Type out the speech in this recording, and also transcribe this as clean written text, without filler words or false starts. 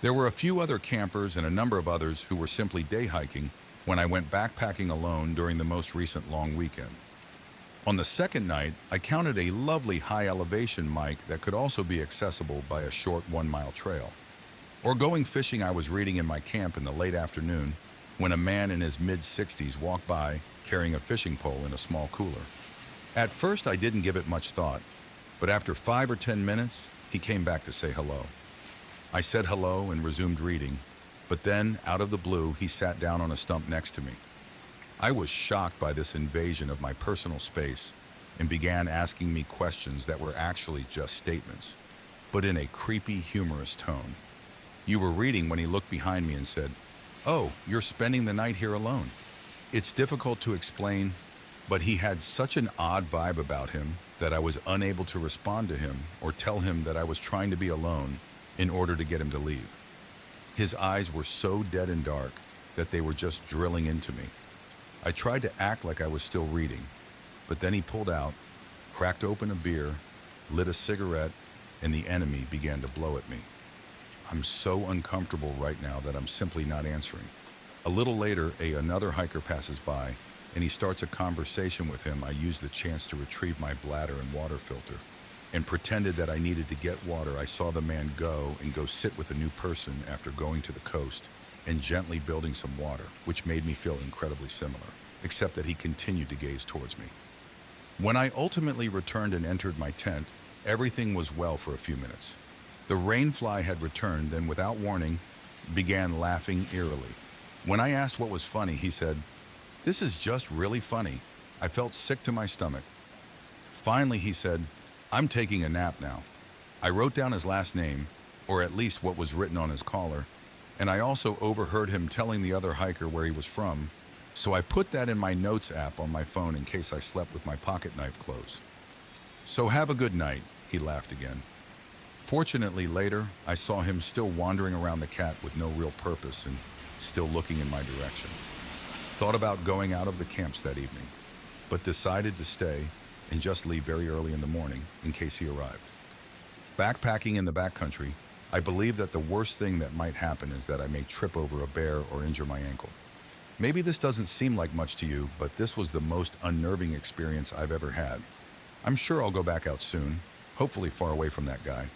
There were a few other campers and a number of others who were simply day hiking when I went backpacking alone during the most recent long weekend. On the second night, I counted a lovely high elevation hike that could also be accessible by a short 1 mile trail. Or going fishing, I was reading in my camp in the late afternoon when a man in his mid 60s walked by carrying a fishing pole in a small cooler. At first, I didn't give it much thought, but after 5 or 10 minutes, he came back to say hello. I said hello and resumed reading, but then, out of the blue, he sat down on a stump next to me. I was shocked by this invasion of my personal space and began asking me questions that were actually just statements, but in a creepy, humorous tone. You were reading when he looked behind me and said, "Oh, you're spending the night here alone." It's difficult to explain, but he had such an odd vibe about him that I was unable to respond to him or tell him that I was trying to be alone in order to get him to leave. His eyes were so dead and dark that they were just drilling into me. I tried to act like I was still reading, but then he pulled out, cracked open a beer, lit a cigarette, and the enemy began to blow at me. I'm so uncomfortable right now that I'm simply not answering. A little later, another hiker passes by, and he starts a conversation with him. I used the chance to retrieve my bladder and water filter and pretended that I needed to get water. I saw the man go sit with a new person after going to the coast and gently building some water, which made me feel incredibly similar, except that he continued to gaze towards me. When I ultimately returned and entered my tent, everything was well for a few minutes. The rainfly had returned, then without warning, began laughing eerily. When I asked what was funny, he said, "This is just really funny." I felt sick to my stomach. Finally, he said, "I'm taking a nap now." I wrote down his last name, or at least what was written on his collar, and I also overheard him telling the other hiker where he was from, so I put that in my notes app on my phone in case I slept with my pocket knife closed. "So have a good night," he laughed again. Fortunately, later, I saw him still wandering around the cat with no real purpose and still looking in my direction. Thought about going out of the camps that evening, but decided to stay and just leave very early in the morning in case he arrived. Backpacking in the backcountry, I believe that the worst thing that might happen is that I may trip over a bear or injure my ankle. Maybe this doesn't seem like much to you, but this was the most unnerving experience I've ever had. I'm sure I'll go back out soon, hopefully far away from that guy.